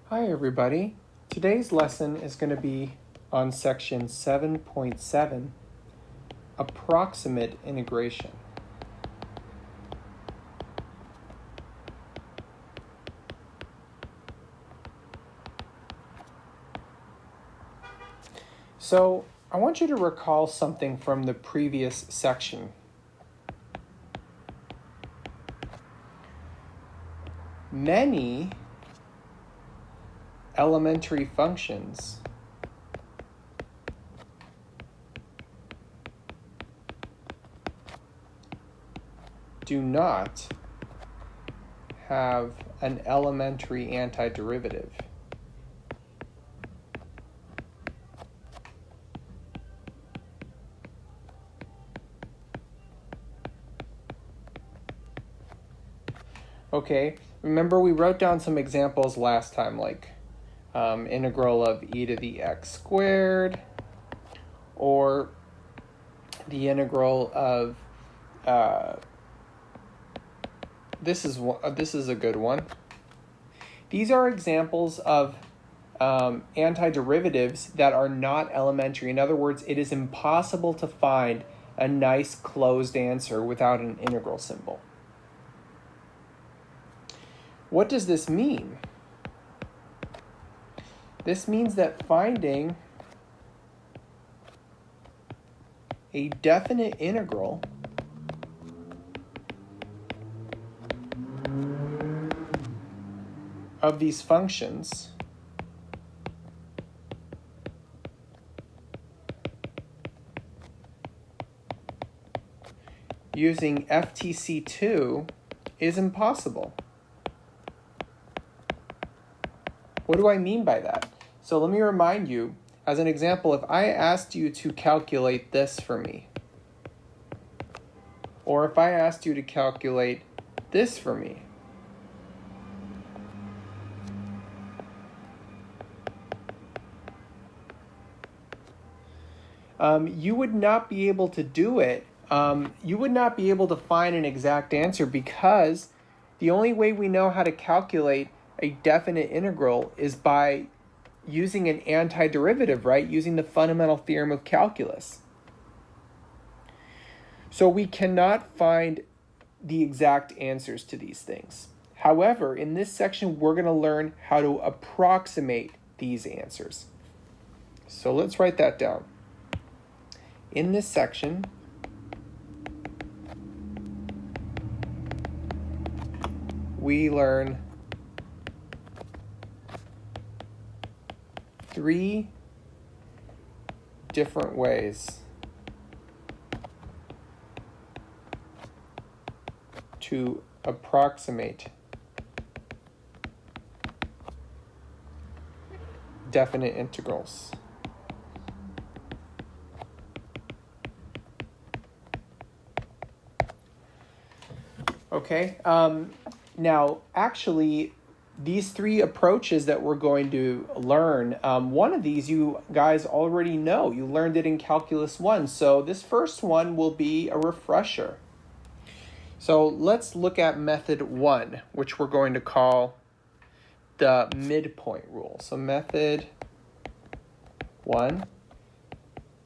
Hi everybody. Today's lesson is going to be on section 7.7, Approximate Integration. So I want you to recall something from the previous section. Many elementary functions do not have an elementary antiderivative. Okay, remember we wrote down some examples last time, like integral of e to the x squared, or the integral of this is a good one. These are examples of antiderivatives that are not elementary. In other words, it is impossible to find a nice closed answer without an integral symbol. What does this mean? This means that finding a definite integral of these functions using FTC2 is impossible. What do I mean by that? So let me remind you, as an example, if I asked you to calculate this for me, or if I asked you to calculate this for me, you would not be able to do it. You would not be able to find an exact answer because the only way we know how to calculate a definite integral is by using an antiderivative, right? Using the fundamental theorem of calculus. So we cannot find the exact answers to these things. However, in this section, we're going to learn how to approximate these answers. So let's write that down. In this section, we learn 3 different ways to approximate definite integrals. Okay, now actually these 3 approaches that we're going to learn, one of these you guys already know. You learned it in Calculus 1. So this first one will be a refresher. So let's look at method 1, which we're going to call the midpoint rule. So method 1,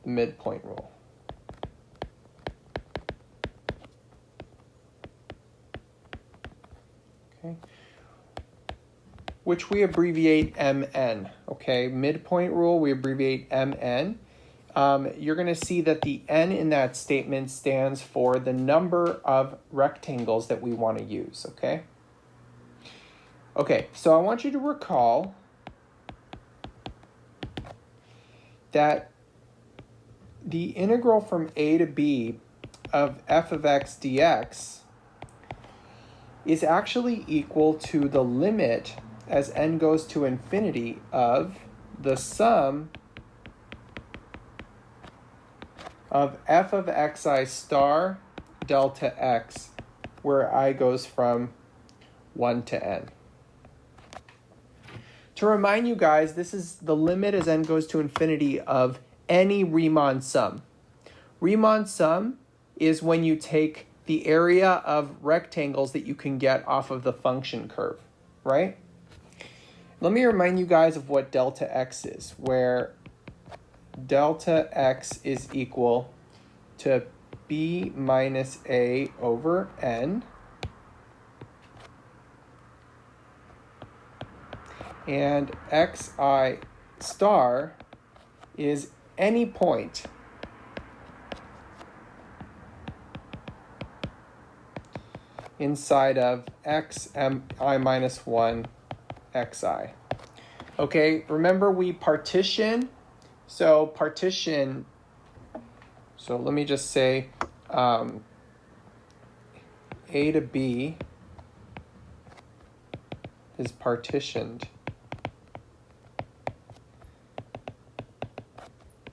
the midpoint rule. Okay. Which we abbreviate MN, okay? Midpoint rule, we abbreviate MN. You're going to see that the N in that statement stands for the number of rectangles that we want to use, okay? Okay, so I want you to recall that the integral from a to b of f of x dx is actually equal to the limit as n goes to infinity of the sum of f of xi star delta x, where I goes from 1 to n. To remind you guys, this is the limit as n goes to infinity of any Riemann sum. Riemann sum is when you take the area of rectangles that you can get off of the function curve, right? let me remind you guys of what delta x is, where delta x is equal to b minus a over n. And xi star is any point inside of xi minus 1 xi. Okay, remember we partition. So partition, so let me just say a to b is partitioned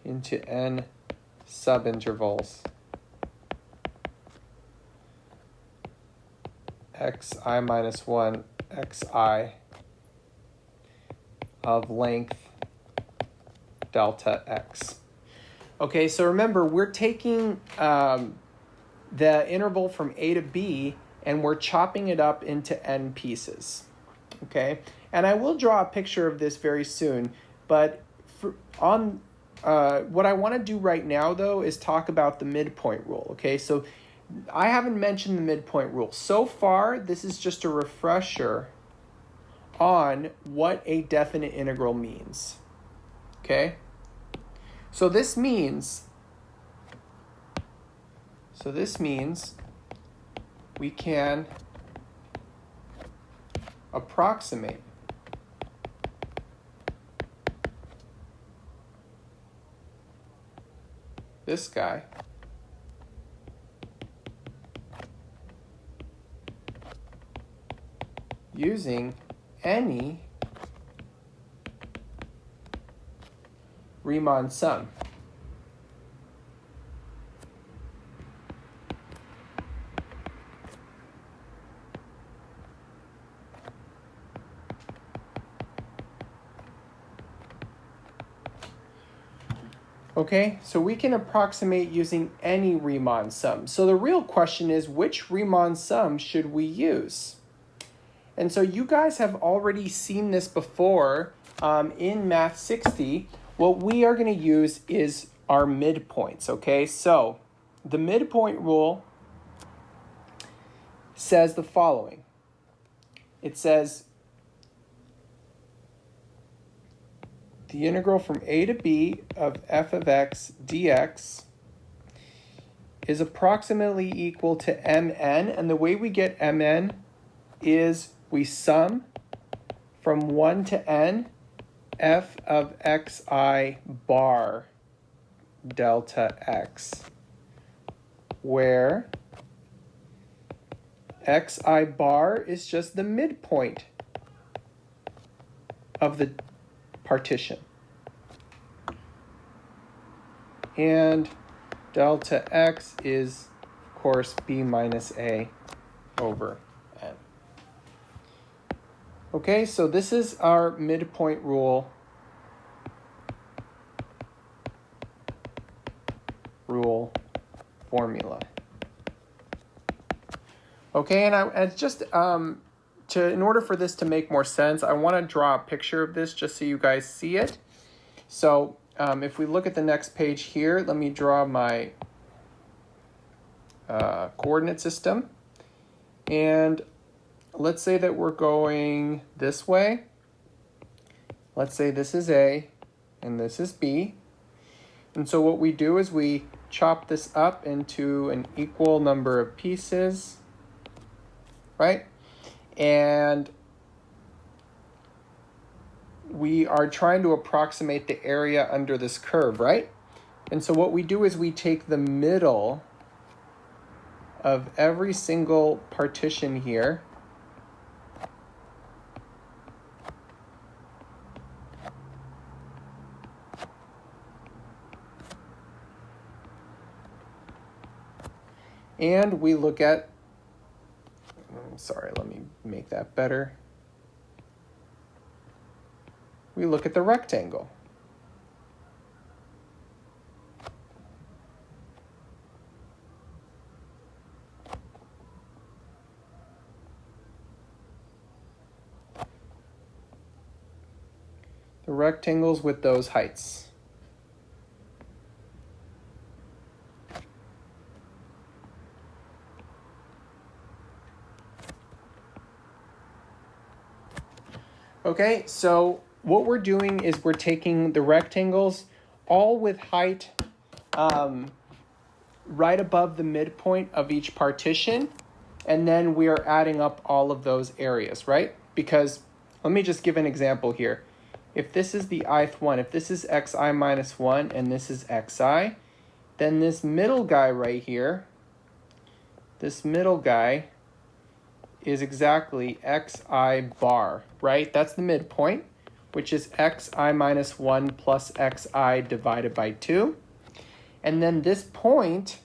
into n subintervals xi minus 1 xi of length delta x. Okay, so remember we're taking the interval from a to b and we're chopping it up into n pieces. Okay, and I will draw a picture of this very soon, but what I want to do right now, though, is talk about the midpoint rule. Okay, so I haven't mentioned the midpoint rule. So far, this is just a refresher on what a definite integral means. Okay, so this means we can approximate this guy using any Riemann sum. Okay, so we can approximate using any Riemann sum. So the real question is, which Riemann sum should we use? And so you guys have already seen this before in Math 60. What we are going to use is our midpoints, okay? So the midpoint rule says the following. It says the integral from a to b of f of x dx is approximately equal to mn, and the way we get mn is we sum from 1 to n f of xi bar delta x, where xi bar is just the midpoint of the partition. And delta x is, of course, b minus a over n. Okay, so this is our midpoint rule formula. Okay, and just in order for this to make more sense, I want to draw a picture of this just so you guys see it. So if we look at the next page here, let me draw my coordinate system. And let's say that we're going this way. Let's say this is A and this is B. And so what we do is we chop this up into an equal number of pieces, right? And we are trying to approximate the area under this curve, right? And so what we do is we take the middle of every single partition here, and we look at, sorry, let me make that better. We look at the rectangle. the rectangles with those heights. Okay, so what we're doing is we're taking the rectangles all with height right above the midpoint of each partition, and then we are adding up all of those areas, right? Because let me just give an example here. If this is the ith one, if this is xi minus 1 and this is xi, then this middle guy right here, this middle guy is exactly xi bar, right? That's the midpoint, which is xi minus 1 plus xi divided by 2. And then this point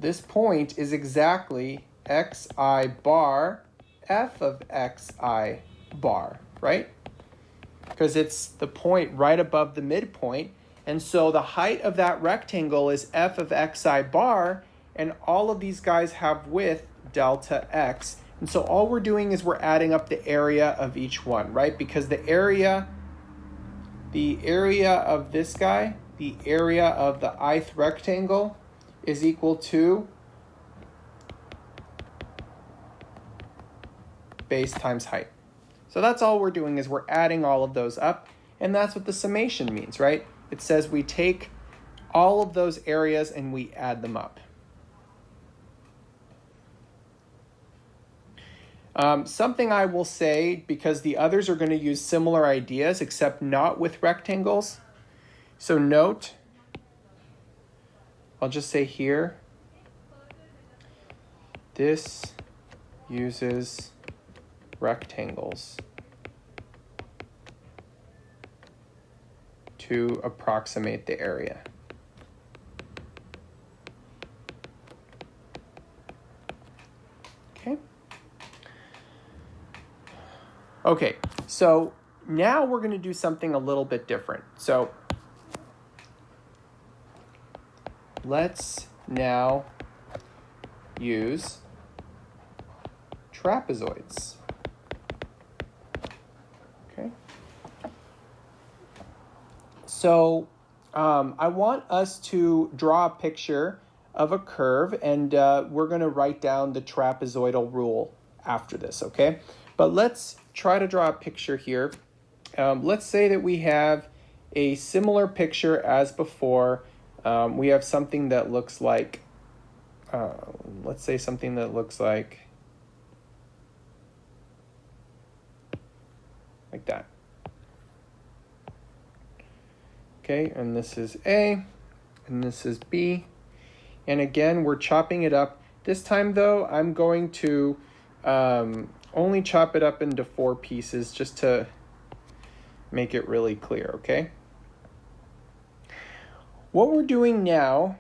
is exactly xi bar f of xi bar, right? Because it's the point right above the midpoint. And so the height of that rectangle is f of xi bar, and all of these guys have width delta x. And so all we're doing is we're adding up the area of each one, right? Because the area of this guy, the area of the ith rectangle is equal to base times height. So that's all we're doing is we're adding all of those up, and that's what the summation means, right? It says we take all of those areas and we add them up. Something I will say, because the others are going to use similar ideas, except not with rectangles. So note, I'll just say here, this uses rectangles to approximate the area. Okay, so now we're going to do something a little bit different. So let's now use trapezoids. Okay. So I want us to draw a picture of a curve, and we're going to write down the trapezoidal rule after this, okay? But let's try to draw a picture here. Let's say that we have a similar picture as before. We have something that looks like, let's say something that looks like that. Okay, and this is A, and this is B. And again, we're chopping it up. This time though, I'm going to only chop it up into 4 pieces just to make it really clear, okay? What we're doing now,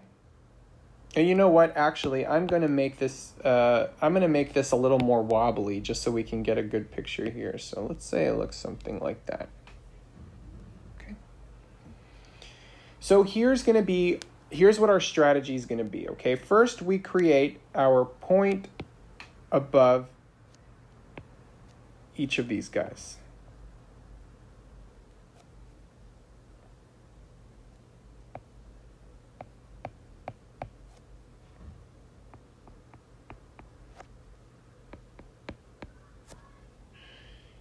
and you know what, actually, I'm going to make this a little more wobbly just so we can get a good picture here. So let's say it looks something like that. Okay. So here's what our strategy is going to be, okay? First, we create our point above each of these guys.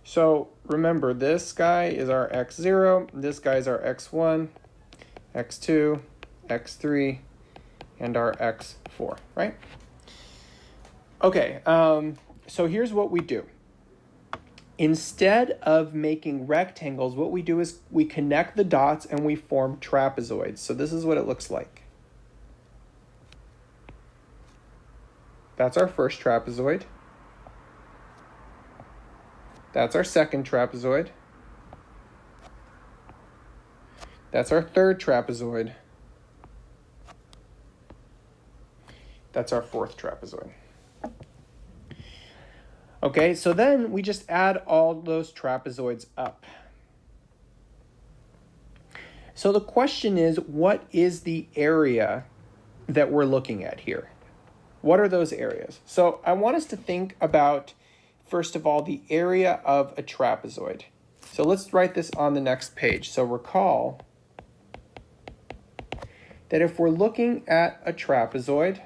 So remember, this guy is our x0, this guy is our x1, x2, x3, and our x4, right? Okay, so here's what we do. Instead of making rectangles, what we do is we connect the dots and we form trapezoids. So this is what it looks like. That's our first trapezoid. That's our second trapezoid. That's our third trapezoid. That's our fourth trapezoid. Okay, so then we just add all those trapezoids up. So the question is, what is the area that we're looking at here? What are those areas? So I want us to think about, first of all, the area of a trapezoid. So let's write this on the next page. So recall that if we're looking at a trapezoid,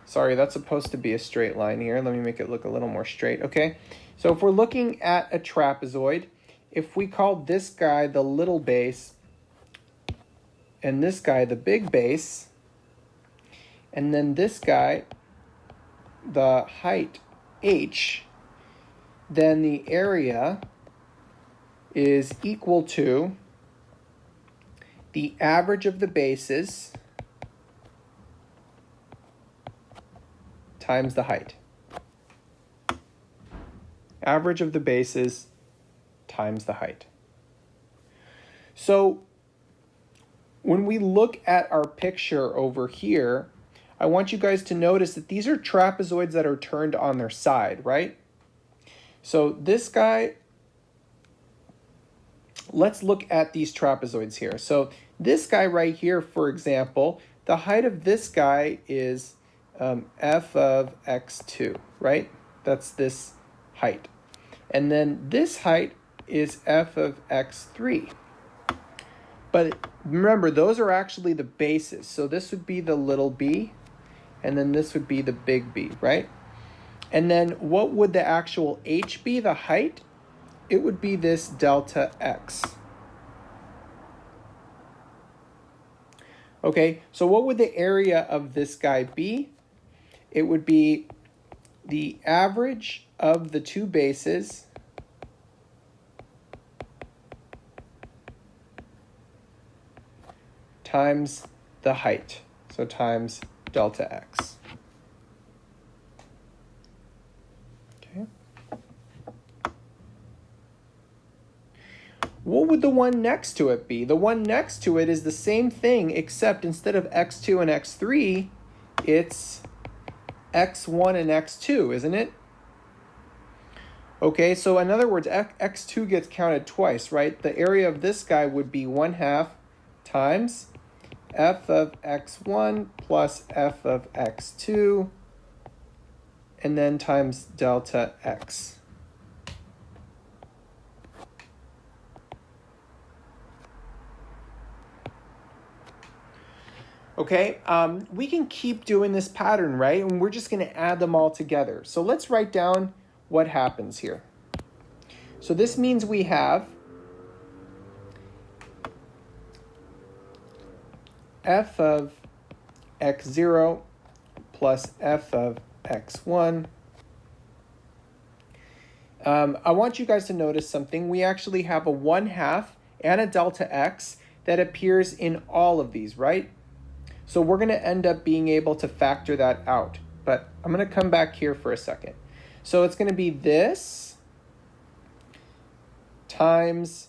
sorry, that's supposed to be a straight line here. Let me make it look a little more straight, okay? So if we're looking at a trapezoid, if we call this guy the little base and this guy the big base, and then this guy the height h, then the area is equal to the average of the bases times the height. Average of the bases times the height. So when we look at our picture over here, I want you guys to notice that these are trapezoids that are turned on their side, right? So this guy, let's look at these trapezoids here. So this guy right here, for example, the height of this guy is f of x2, right? That's this height. And then this height is f of x3. But remember, those are actually the bases. So this would be the little b, and then this would be the big B, right? And then what would the actual h be, the height? It would be this delta x. Okay, so what would the area of this guy be? It would be the average of the two bases times the height, so times delta x. Okay. What would the one next to it be? The one next to it is the same thing, except instead of x2 and x3, it's x1 and x2, isn't it? Okay, so in other words, x2 gets counted twice, right? The area of this guy would be 1/2 times f of x1 plus f of x2, and then times delta x. Okay, we can keep doing this pattern, right? And we're just going to add them all together. So let's write down what happens here. So this means we have f of x0 plus f of x1. I want you guys to notice something. We actually have a 1/2 and a delta x that appears in all of these, right? So we're going to end up being able to factor that out. But I'm going to come back here for a second. So it's going to be this times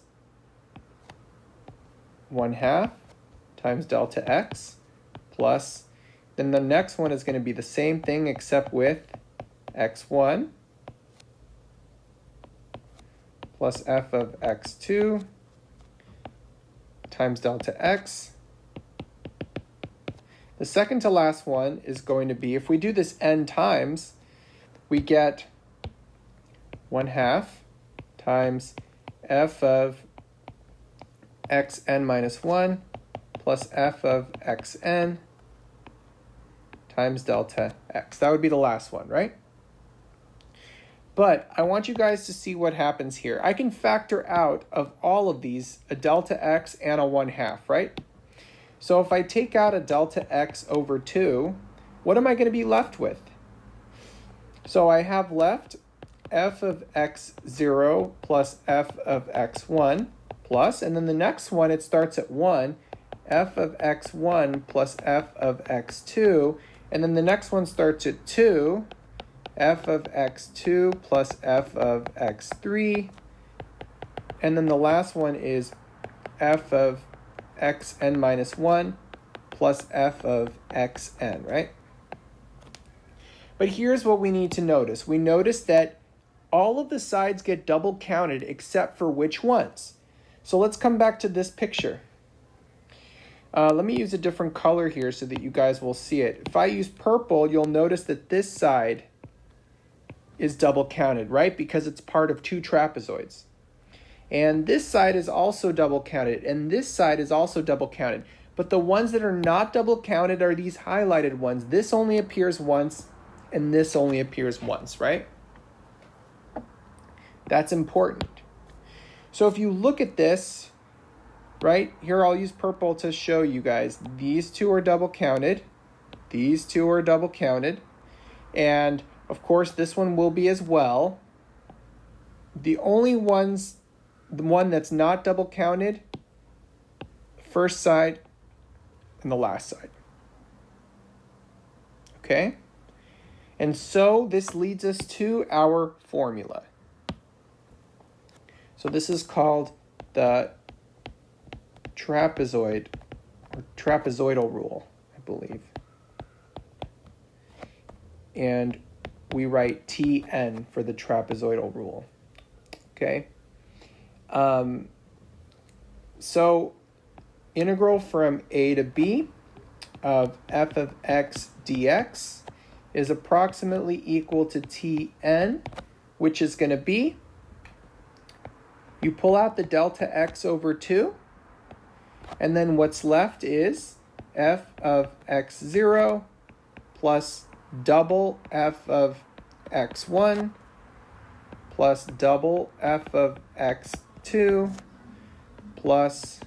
1/2 times delta x plus, then the next one is going to be the same thing except with x1 plus f of x2 times delta x. The second to last one is going to be, if we do this n times, we get 1/2 times f of xn minus 1 plus f of xn times delta x. That would be the last one, right? But I want you guys to see what happens here. I can factor out of all of these a delta x and a 1/2, right? So if I take out a delta x over 2, what am I going to be left with? So I have left f of x0 plus f of x1 plus, and then the next one, it starts at 1, f of x1 plus f of x2, and then the next one starts at 2, f of x2 plus f of x3, and then the last one is f of xn minus 1 plus f of xn, right? But here's what we need to notice. We notice that all of the sides get double counted except for which ones. So let's come back to this picture. Let me use a different color here so that you guys will see it. If I use purple, you'll notice that this side is double counted, right? Because it's part of two trapezoids. And this side is also double counted, and this side is also double counted. But the ones that are not double counted are these highlighted ones. This only appears once, and this only appears once, right? That's important. So if you look at this, right, here I'll use purple to show you guys. These two are double counted. These two are double counted. And of course, this one will be as well. The only ones, the one that's not double counted, first side and the last side. Okay? And so this leads us to our formula. So this is called the trapezoid or trapezoidal rule, I believe. And we write Tn for the trapezoidal rule. Okay? So integral from a to b of f of x dx is approximately equal to Tn, which is going to be, you pull out the delta x over 2, and then what's left is f of x0 plus double f of x1 plus double f of x2 plus,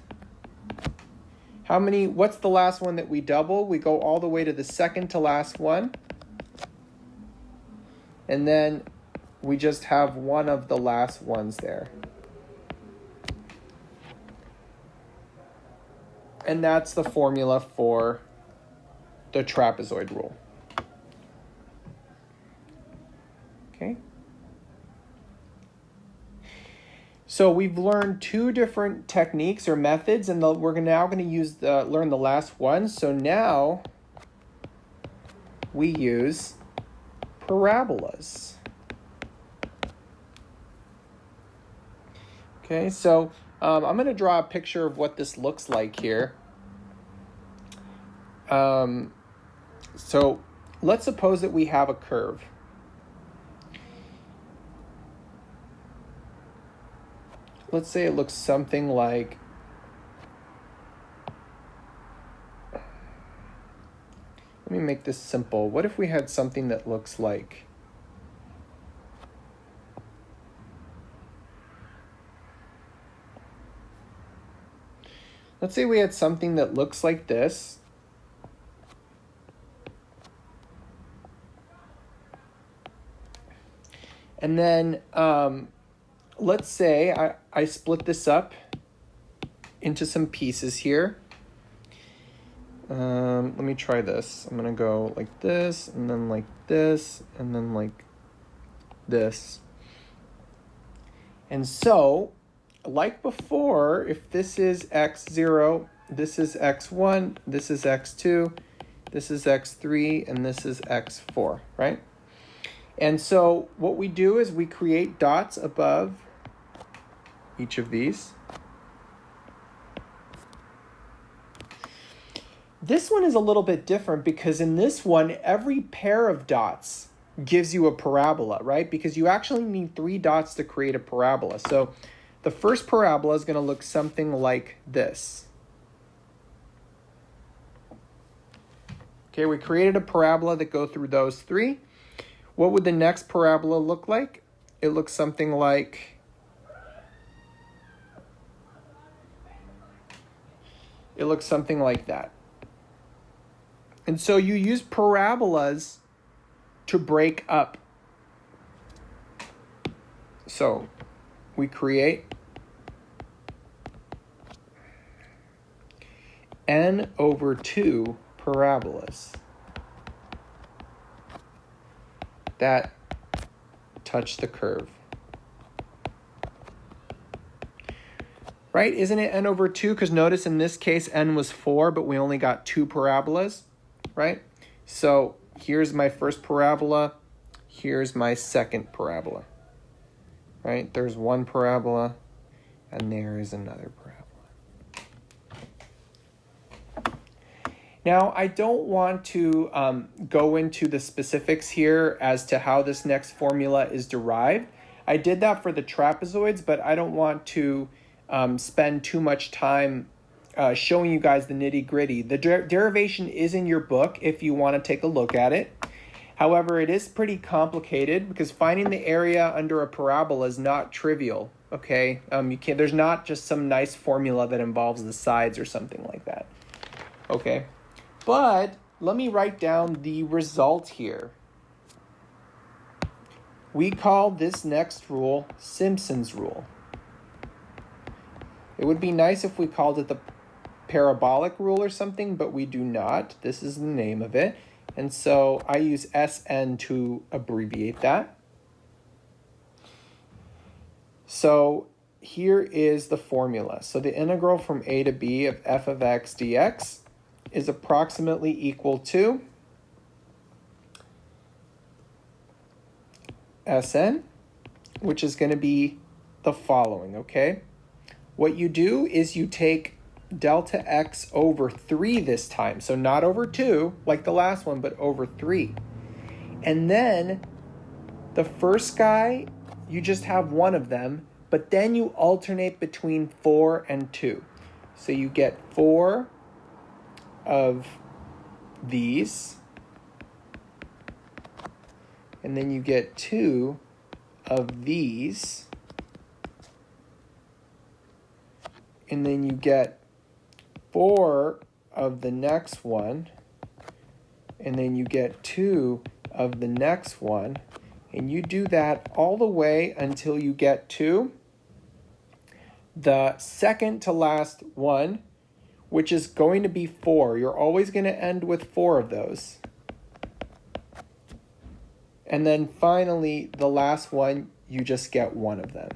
how many, what's the last one that we double? We go all the way to the second to last one. And then we just have one of the last ones there. And that's the formula for the trapezoid rule. Okay. So we've learned two different techniques or methods, and we're now going to learn the last one. So now we use parabolas. Okay, so I'm going to draw a picture of what this looks like here. So let's suppose that we have a curve. Let's say it looks something like, let me make this simple. What if we had something that looks like, let's say we had something that looks like this. And then let's say I split this up into some pieces here. Let me try this. I'm going to go like this, and then like this, and then like this. And so, like before, if this is x0, this is x1, this is x2, this is x3, and this is x4, right? And so what we do is we create dots above each of these. This one is a little bit different because in this one, every pair of dots gives you a parabola, right? Because you actually need 3 dots to create a parabola. So the first parabola is going to look something like this. Okay, we created a parabola that go through those 3. What would the next parabola look like? It looks something like, that. And so you use parabolas to break up. So we create n over 2 parabolas that touch the curve. Right? Isn't it n over 2? Because notice in this case n was 4, but we only got 2 parabolas, right? So here's my first parabola. Here's my second parabola. Right? There's one parabola, and there is another parabola. Now, I don't want to go into the specifics here as to how this next formula is derived. I did that for the trapezoids, but I don't want to spend too much time showing you guys the nitty-gritty. The derivation is in your book if you want to take a look at it. However, it is pretty complicated because finding the area under a parabola is not trivial. Okay, there's not just some nice formula that involves the sides or something like that. Okay, but let me write down the result here. We call this next rule Simpson's rule. It would be nice if we called it the parabolic rule or something, but we do not. This is the name of it. And so I use SN to abbreviate that. So here is the formula. So the integral from a to b of f of x dx is approximately equal to Sn, which is going to be the following, okay? What you do is you take delta x over 3 this time. So not over 2 like the last one, but over 3. And then the first guy, you just have one of them, but then you alternate between 4 and 2. So you get 4 of these, and then you get 2 of these, and then you get 4 of the next one, and then you get 2 of the next one, and you do that all the way until you get to the second to last one, which is going to be 4. You're always going to end with 4 of those. And then finally, the last one, you just get 1 of them.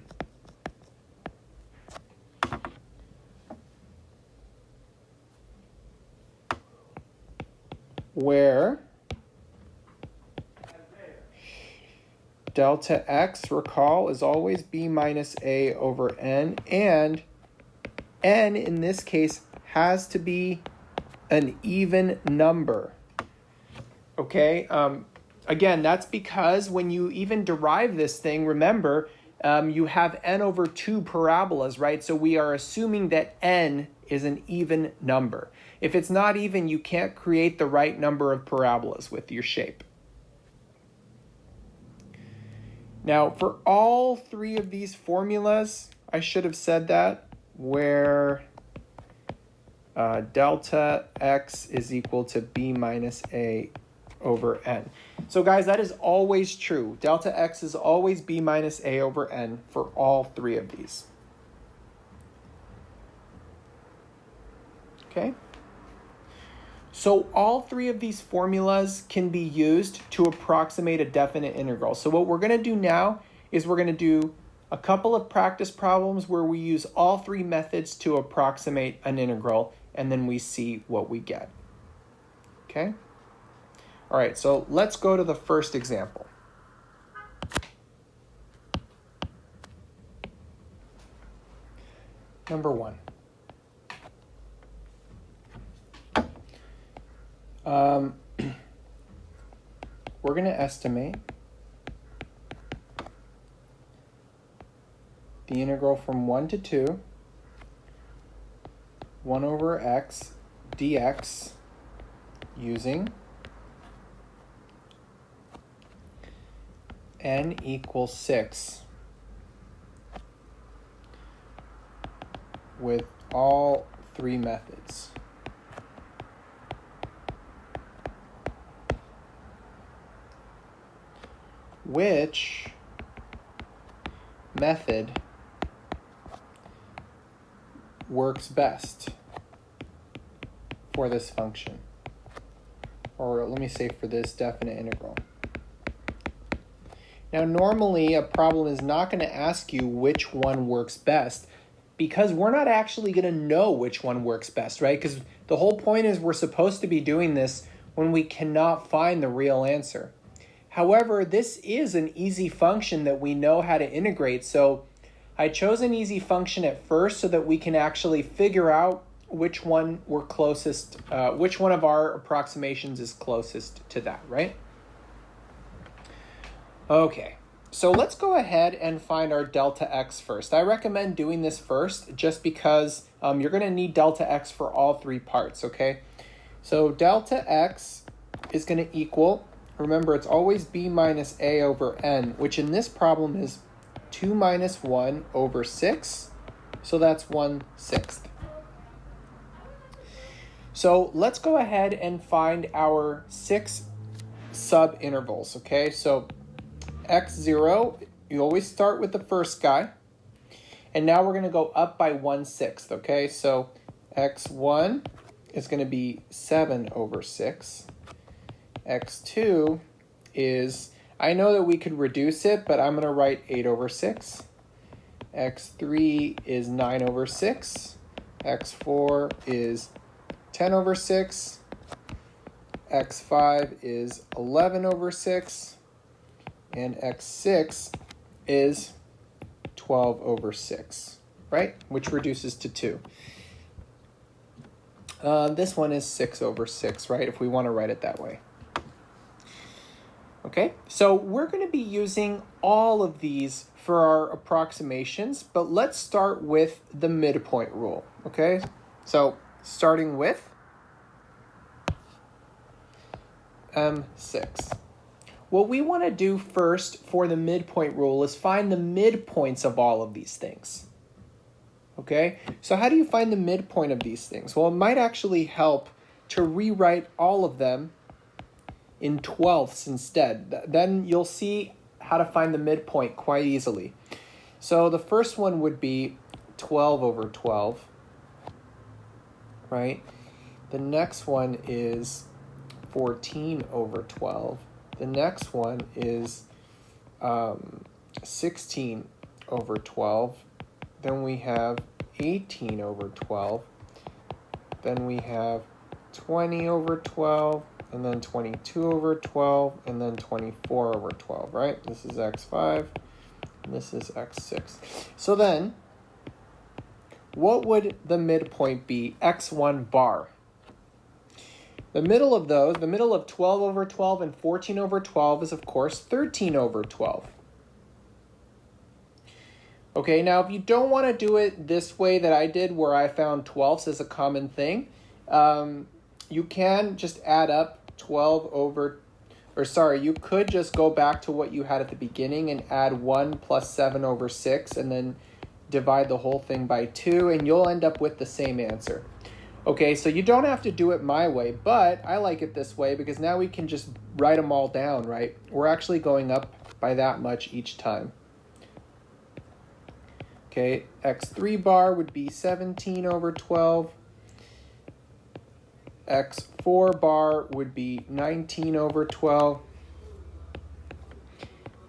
Where delta x, recall, is always b minus a over n, and n in this case has to be an even number. Okay, again, that's because when you even derive this thing, remember, you have n over 2 parabolas, right? So we are assuming that n is an even number. If it's not even, you can't create the right number of parabolas with your shape. Now, for all 3 of these formulas, I should have said that, where delta x is equal to b minus a over n. So guys, that is always true. Delta x is always b minus a over n for all 3 of these. Okay? So all 3 of these formulas can be used to approximate a definite integral. So what we're going to do now is we're going to do a couple of practice problems where we use all 3 methods to approximate an integral, and then we see what we get. Okay? All right, so let's go to the first example. Number 1. We're going to estimate the integral from 1 to 2, 1 over x dx using n equals 6 with all 3 methods. Which method works best for this function? Or let me say for this definite integral. Now, normally a problem is not going to ask you which one works best because we're not actually going to know which one works best, right? Because the whole point is we're supposed to be doing this when we cannot find the real answer. However, this is an easy function that we know how to integrate. So I chose an easy function at first so that we can actually figure out which one we're closest, which one of our approximations is closest to that, right? Okay, so let's go ahead and find our delta x first. I recommend doing this first just because you're going to need delta x for all three parts, okay? So delta x is going to equal, remember it's always b minus a over n, which in this problem is 2 minus 1 over 6, so that's 1/6. So let's go ahead and find our 6 sub-intervals, okay? So x0, you always start with the first guy, and now we're going to go up by 1/6, okay? So x1 is going to be 7 over 6. x2 is, I know that we could reduce it, but I'm going to write 8 over 6. x3 is 9 over 6. x4 is 10 over 6. x5 is 11 over 6. And x6 is 12 over 6, right? Which reduces to 2. This one is 6 over 6, right? If we want to write it that way. Okay, so we're going to be using all of these for our approximations, but let's start with the midpoint rule, okay? So starting with M6. What we want to do first for the midpoint rule is find the midpoints of all of these things. Okay, so how do you find the midpoint of these things? Well, it might actually help to rewrite all of them in 12ths instead. Then you'll see how to find the midpoint quite easily. So the first one would be 12 over 12, right? The next one is 14 over 12. The next one is 16 over 12. Then we have 18 over 12. Then we have 20 over 12, and then 22 over 12, and then 24 over 12, right? This is x5, and this is x6. So then, what would the midpoint be? x1 bar. The middle of those, the middle of 12 over 12 and 14 over 12 is, of course, 13 over 12. Okay, now if you don't want to do it this way that I did, where I found 12ths as a common thing, you can just add up 12 over, or sorry, you could just go back to what you had at the beginning and add 1 plus 7 over 6 and then divide the whole thing by 2, and you'll end up with the same answer. Okay, so you don't have to do it my way, but I like it this way because now we can just write them all down, right? We're actually going up by that much each time. Okay, x3 bar would be 17 over 12. x4 bar would be 19 over 12.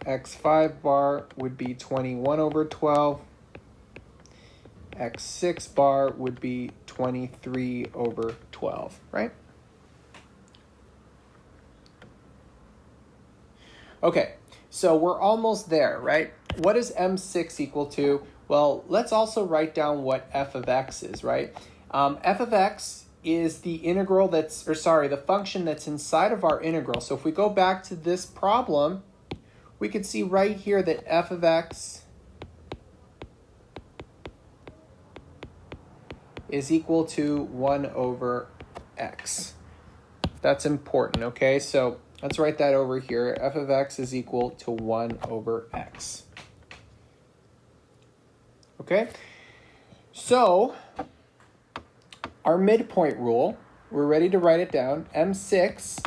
x5 bar would be 21 over 12. x6 bar would be 23 over 12, right? Okay, so we're almost there, right? What is M6 equal to? Well, let's also write down what f of x is, right? F of x is the integral that's, or sorry, the function that's inside of our integral. So if we go back to this problem, we could see right here that f of x is equal to 1 over x. That's important, okay? So let's write that over here. F of x is equal to 1 over x. Okay? So our midpoint rule, we're ready to write it down. M6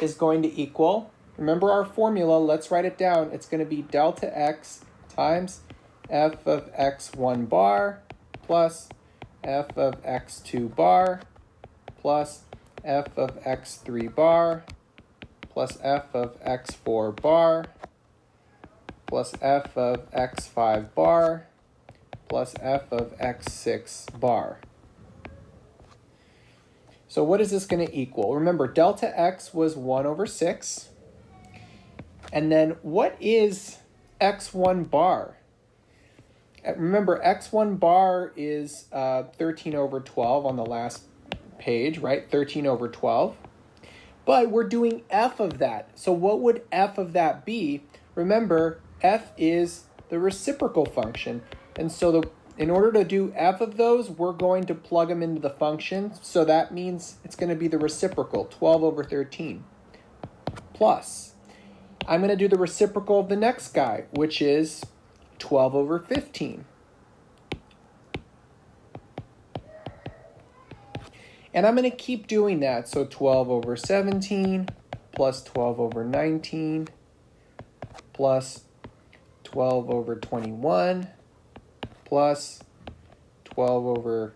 is going to equal, remember our formula, let's write it down. It's going to be delta x times f of x1 bar plus f of x2 bar plus f of x3 bar plus f of x4 bar plus f of x5 bar plus f of x6 bar. So what is this going to equal? Remember, delta x was 1 over 6. And then what is x1 bar? Remember, x1 bar is 13 over 12 on the last page, right? 13 over 12. But we're doing f of that. So what would f of that be? Remember, f is the reciprocal function. And so in order to do f of those, we're going to plug them into the function. So that means it's going to be the reciprocal, 12 over 13. Plus, I'm going to do the reciprocal of the next guy, which is 12 over 15. And I'm going to keep doing that. So 12 over 17 plus 12 over 19 plus 12 over 21 plus 12 over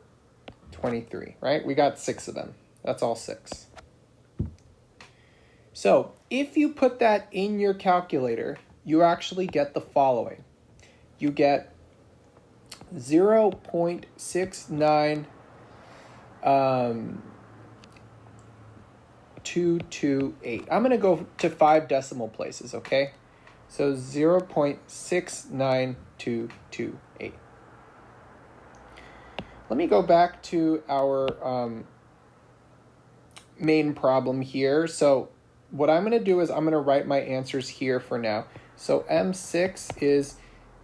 23, right? We got 6 of them. That's all 6. So if you put that in your calculator, you actually get the following. You get 0.69 228. I'm going to go to 5 decimal places, okay? So 0.69228. Let me go back to our main problem here. So what I'm going to do is I'm going to write my answers here for now. So M6 is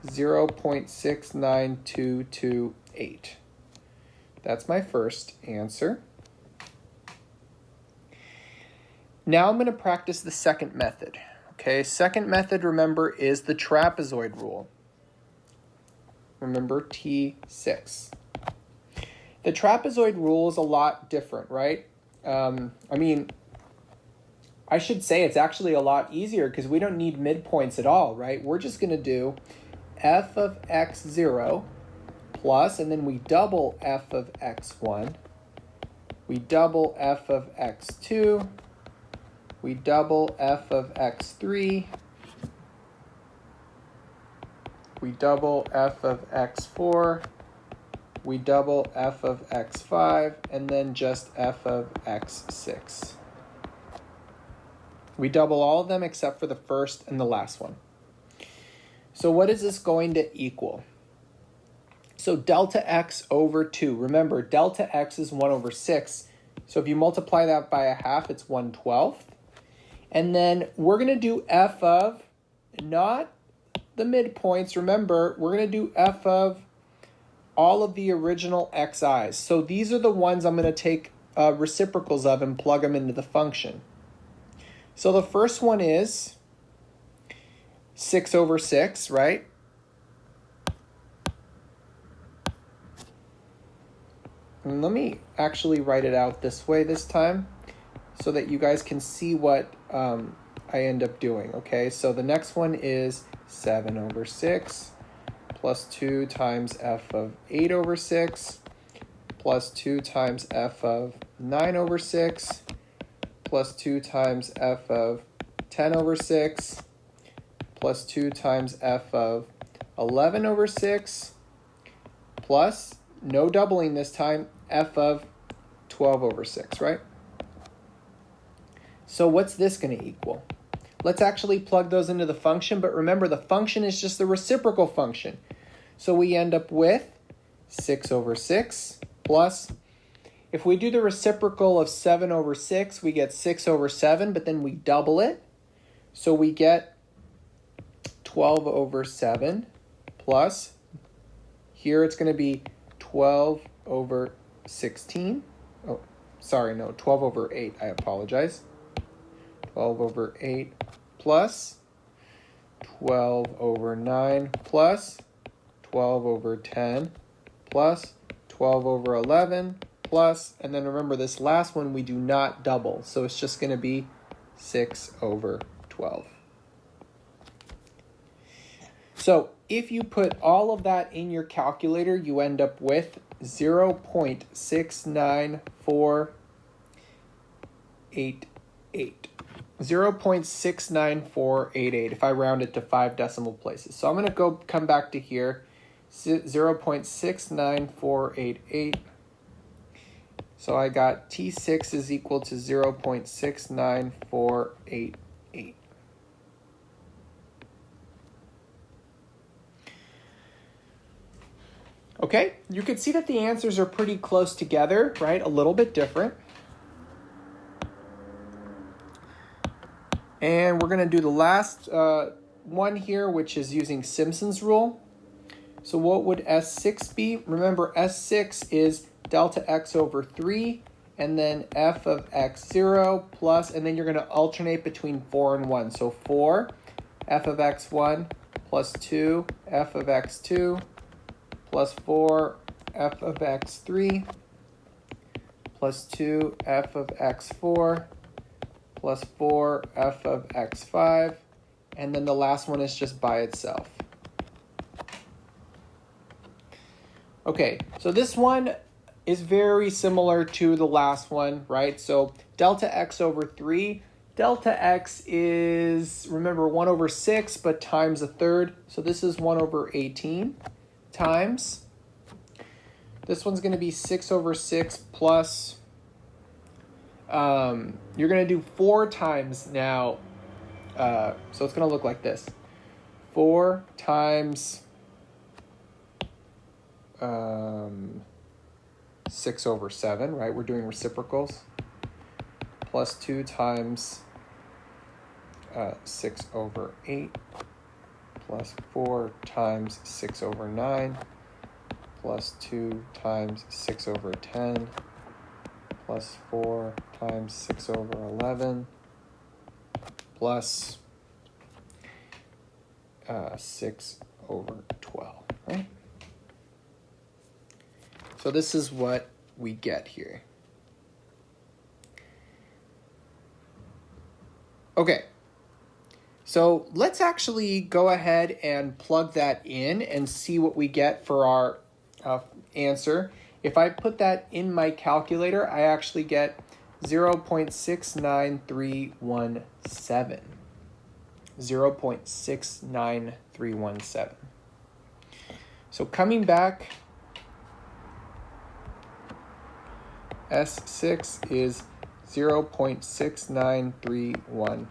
0.69228. That's my first answer. Now I'm going to practice the second method. Okay, second method, remember, is the trapezoid rule. Remember T6. The trapezoid rule is a lot different, right? I mean, I should say it's actually a lot easier because we don't need midpoints at all, right? We're just going to do f of x0 plus, and then we double f of x1. We double f of x2. We double f of x3. We double f of x4. We double f of x5, and then just f of x6. We double all of them except for the first and the last one. So what is this going to equal? So delta x over 2. Remember, delta x is 1 over 6. So if you multiply that by a half, it's 1/12. And then we're going to do f of, not the midpoints. Remember, we're going to do f of all of the original xi's. So these are the ones I'm going to take reciprocals of and plug them into the function. So the first one is 6 over 6, right? And let me actually write it out this way this time so that you guys can see what I end up doing, okay? So the next one is 7 over 6 plus 2 times f of 8 over 6 plus 2 times f of 9 over 6 plus 2 times f of 10 over 6 plus 2 times f of 11 over 6 plus, no doubling this time, f of 12 over 6, right? So what's this going to equal? Let's actually plug those into the function, but remember the function is just the reciprocal function. So we end up with 6 over 6 plus, if we do the reciprocal of 7 over 6, we get 6 over 7, but then we double it. So we get 12 over 7 plus, here it's going to be 12 over 16. Oh, sorry, no, 12 over 8, I apologize. 12 over 8 plus 12 over 9 plus 12 over 10 plus 12 over 11 plus, and then remember this last one we do not double, so it's just going to be 6 over 12. So if you put all of that in your calculator, you end up with 0.69488. 0.69488 if I round it to 5 decimal places. So I'm going to come back to here, 0.69488. So I got T6 is equal to 0.69488. Okay, you can see that the answers are pretty close together, right? A little bit different. And we're going to do the last one here, which is using Simpson's rule. So what would S6 be? Remember, S6 is delta x over 3, and then f of x0 plus, and then you're going to alternate between 4 and 1. So 4 f of x1 plus 2 f of x2 plus 4 f of x3 plus 2 f of x4 plus 4 f of x5, and then the last one is just by itself. Okay, so this one is very similar to the last one, right? So delta x over 3, delta x is, remember, 1 over 6, but times a third. So this is 1 over 18 times. This one's going to be 6 over 6 plus, you're going to do 4 times now. So it's going to look like this. 4 times 6 over 7, right? We're doing reciprocals. Plus 2 times 6 over 8. Plus 4 times 6 over 9. Plus 2 times 6 over 10. Plus 4 times 6 over 11. Plus 6 over 12, right? So this is what we get here. Okay, so let's actually go ahead and plug that in and see what we get for our answer. If I put that in my calculator, I actually get 0.69317. 0.69317. So coming back, S6 is 0.69317.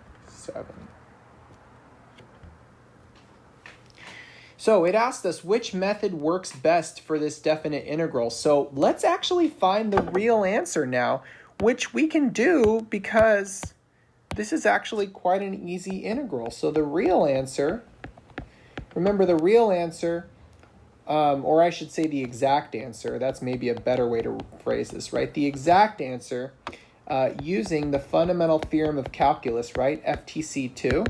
So it asked us which method works best for this definite integral. So let's actually find the real answer now, which we can do because this is actually quite an easy integral. So the real answer, remember the real answer, or I should say the exact answer, that's maybe a better way to phrase this, right? The exact answer using the fundamental theorem of calculus, right? FTC2.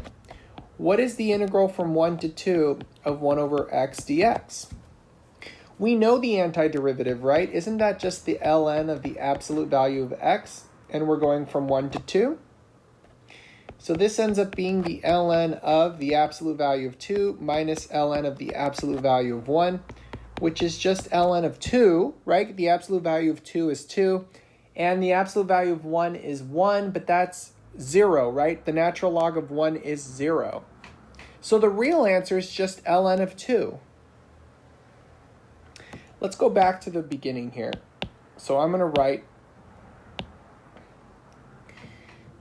What is the integral from 1 to 2 of 1 over x dx? We know the antiderivative, right? Isn't that just the ln of the absolute value of x? And we're going from 1 to 2. So this ends up being the ln of the absolute value of 2 minus ln of the absolute value of 1, which is just ln of 2, right? The absolute value of 2 is 2, and the absolute value of 1 is 1, but that's 0, right? The natural log of 1 is 0. So the real answer is just ln of 2. Let's go back to the beginning here. So I'm going to write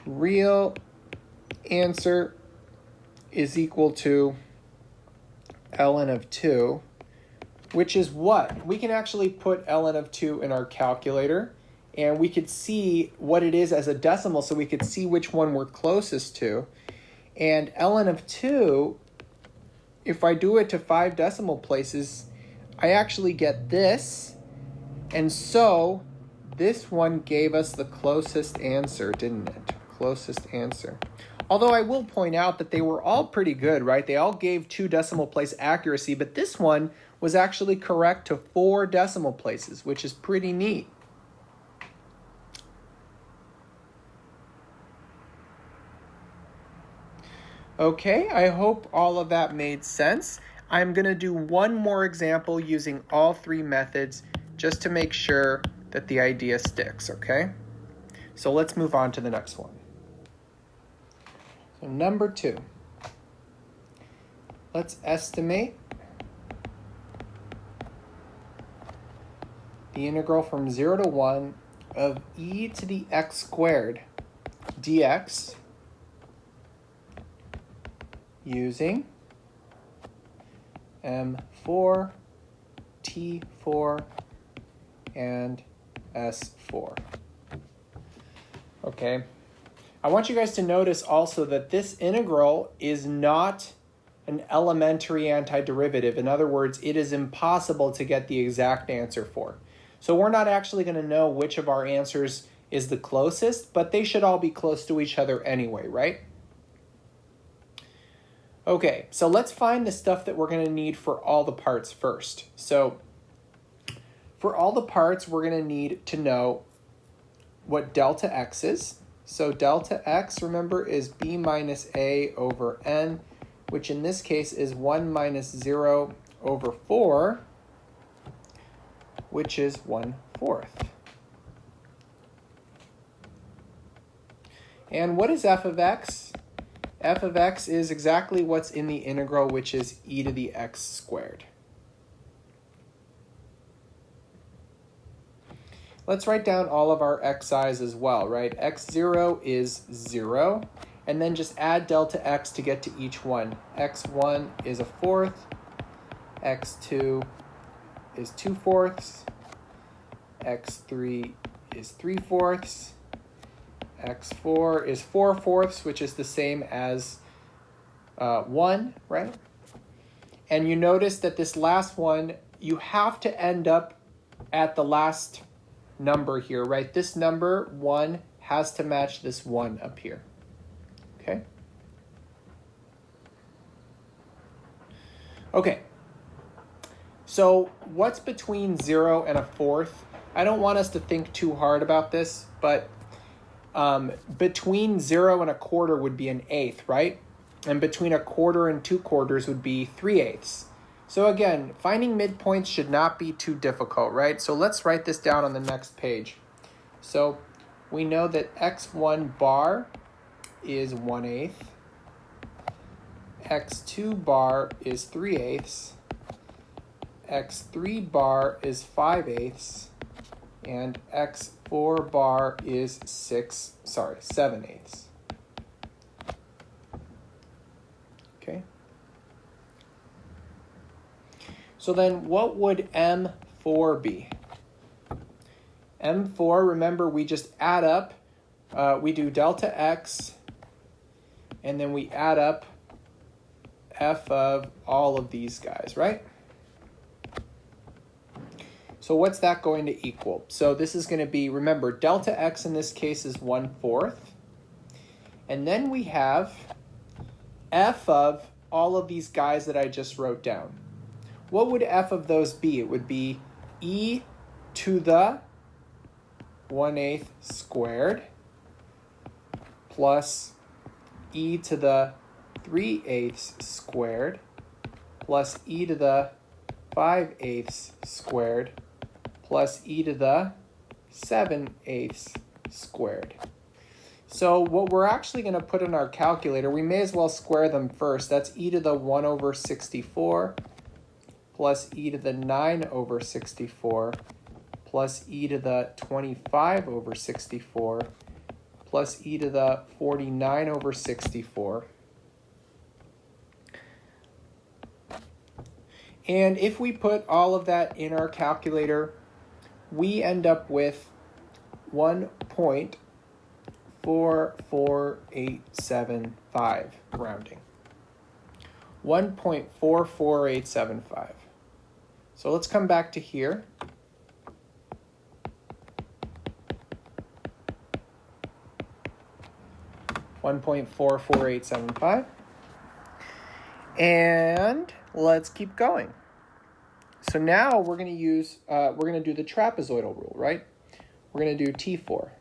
real answer is equal to ln of 2, which is what? We can actually put ln of 2 in our calculator, and we could see what it is as a decimal, so we could see which one we're closest to. And ln of 2, if I do it to 5 decimal places, I actually get this. And so this one gave us the closest answer, didn't it? Closest answer. Although I will point out that they were all pretty good, right? They all gave 2 decimal place accuracy, but this one was actually correct to 4 decimal places, which is pretty neat. Okay, I hope all of that made sense. I'm going to do one more example using all 3 methods just to make sure that the idea sticks, okay? So let's move on to the next one. So number 2. Let's estimate the integral from 0 to 1 of e to the x squared dx using m4 t T4 and S4. Okay. I want you guys to notice also that this integral is not an elementary antiderivative. In other words, it is impossible to get the exact answer for. So we're not actually going to know which of our answers is the closest, but they should all be close to each other anyway, right? Okay, so let's find the stuff that we're going to need for all the parts first. So for all the parts, we're going to need to know what delta x is. So delta x, remember, is b minus a over n, which in this case is 1 minus 0 over 4, which is 1/4. And what is f of x? F of x is exactly what's in the integral, which is e to the x squared. Let's write down all of our xi's as well, right? x0 is 0, and then just add delta x to get to each one. x1 is 1/4, x2 is 2/4, x3 is 3/4, x4 is 4/4, which is the same as 1, right? And you notice that this last one, you have to end up at the last number here, right? This number 1 has to match this 1 up here, okay? Okay, so what's between 0 and 1/4? I don't want us to think too hard about this, but between 0 and 1/4 would be 1/8, right? And between 1/4 and 2/4 would be 3/8. So again, finding midpoints should not be too difficult, right? So let's write this down on the next page. So we know that x1 bar is 1/8, x2 bar is 3/8, x3 bar is 5/8, and x4 bar is 7/8. Okay. So then what would M4 be? M4, remember, we just add up, we do delta x, and then we add up f of all of these guys, right? So what's that going to equal? So this is going to be, remember, delta x in this case is 1/4. And then we have f of all of these guys that I just wrote down. What would f of those be? It would be e to the 1/8 squared plus e to the 3/8 squared plus e to the 5/8 squared plus e to the 7/8 squared. So what we're actually going to put in our calculator, we may as well square them first. That's e to the 1/64 plus e to the 9/64 plus e to the 25/64 plus e to the 49/64. And if we put all of that in our calculator, we end up with 1.44875 rounding. 1.44875. So let's come back to here. $1.44875. And let's keep going. So now we're going to use, we're going to do the trapezoidal rule, right? We're going to do T4.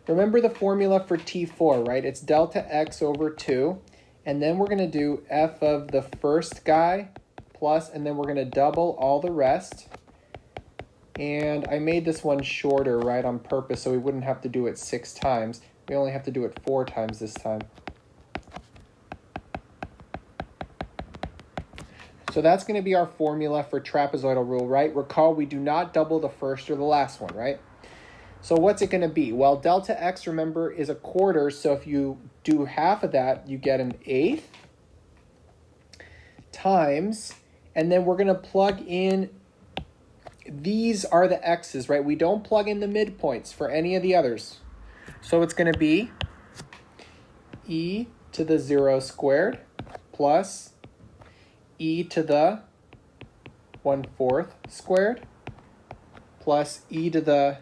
Remember the formula for T4, right? It's delta x over 2. And then we're going to do f of the first guy plus, and then we're going to double all the rest. And I made this one shorter, right, on purpose, so we wouldn't have to do it 6 times. We only have to do it 4 times this time. So that's going to be our formula for trapezoidal rule, right? Recall, we do not double the first or the last one, right? So what's it going to be? Well, delta x, remember, is 1/4. So if you do half of that, you get 1/8 times, and then we're going to plug in these are the x's, right? We don't plug in the midpoints for any of the others. So it's going to be e to the 0 squared plus e to the 1/4 squared plus e to the,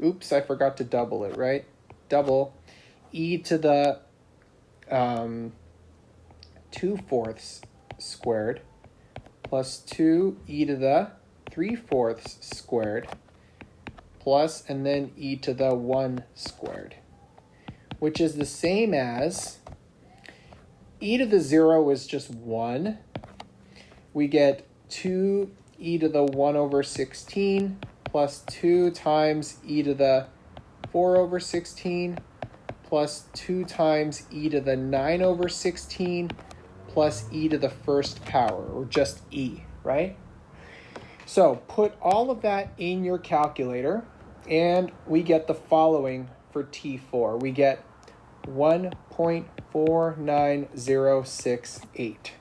oops, I forgot to double it, right? Double e to the 2/4 squared plus 2 e to the 3/4 squared plus, and then e to the 1 squared, which is the same as e to the 0 is just 1. We get 2 e to the 1/16 plus 2 times e to the 4/16 plus 2 times e to the 9/16 plus e to the first power, or just e, right? So put all of that in your calculator, and we get the following for T4. We get 1.49068.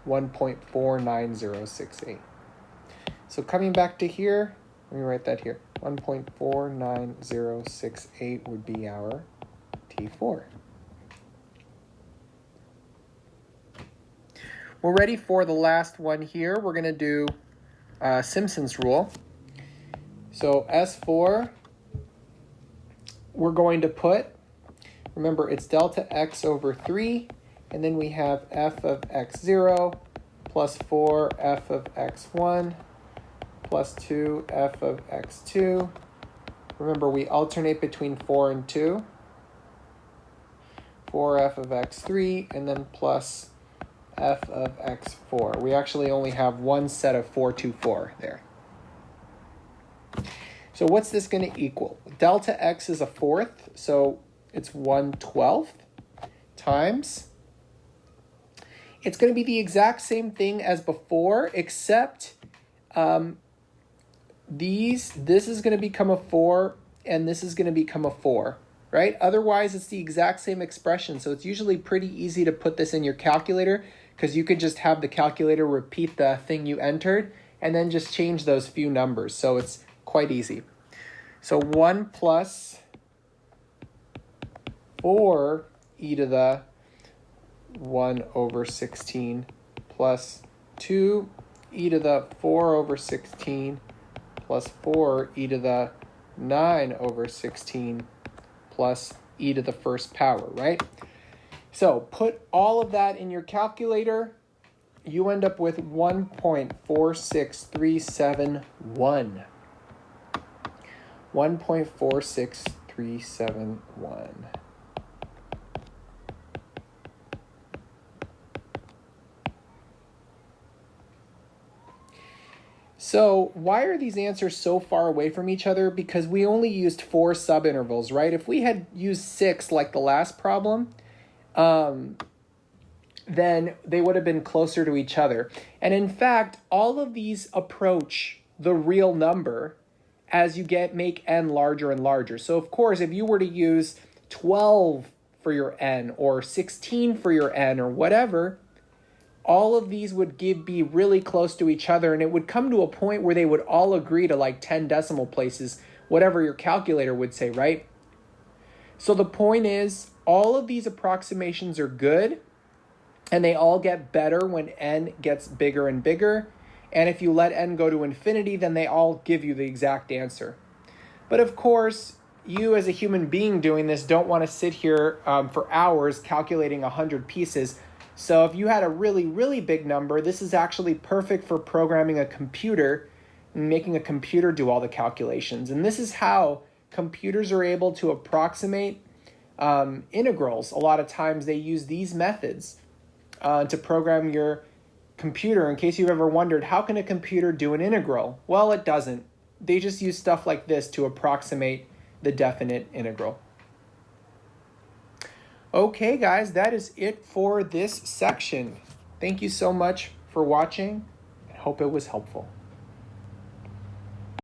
1.49068. So coming back to here, let me write that here. 1.49068 would be our T4. We're ready for the last one here. We're going to do Simpson's rule. So S4, we're going to put, remember it's delta x over 3, and then we have f of x0 plus 4 f of x1 plus 2 f of x2. Remember, we alternate between 4 and 2. 4f of x3, and then plus f of x4. We actually only have one set of 4, 2, 4 there. So what's this going to equal? Delta x is a 4th, so it's 1/12 times. It's going to be the exact same thing as before, except this is going to become a 4, and this is going to become a 4, right? Otherwise, it's the exact same expression, so it's usually pretty easy to put this in your calculator, because you could just have the calculator repeat the thing you entered, and then just change those few numbers, so it's quite easy. So 1 plus 4 e to the 1/16 plus 2 e to the 4/16 plus 4 e to the 9/16 plus e to the first power, right? So put all of that in your calculator. You end up with 1.46371. 1.46371. So why are these answers so far away from each other? Because we only used 4 subintervals, right? If we had used 6 like the last problem, then they would have been closer to each other. And in fact, all of these approach the real number as you make n larger and larger. So of course, if you were to use 12 for your n or 16 for your n or whatever, all of these would be really close to each other, and it would come to a point where they would all agree to like 10 decimal places, whatever your calculator would say, right? So the point is, all of these approximations are good, and they all get better when n gets bigger and bigger. And if you let n go to infinity, then they all give you the exact answer. But of course, you as a human being doing this don't want to sit here for hours calculating 100 pieces. So if you had a really, really big number, this is actually perfect for programming a computer and making a computer do all the calculations. And this is how computers are able to approximate integrals. A lot of times they use these methods to program your computer. In case you've ever wondered, how can a computer do an integral? Well, it doesn't. They just use stuff like this to approximate the definite integral. Okay, guys, that is it for this section. Thank you so much for watching. I hope it was helpful.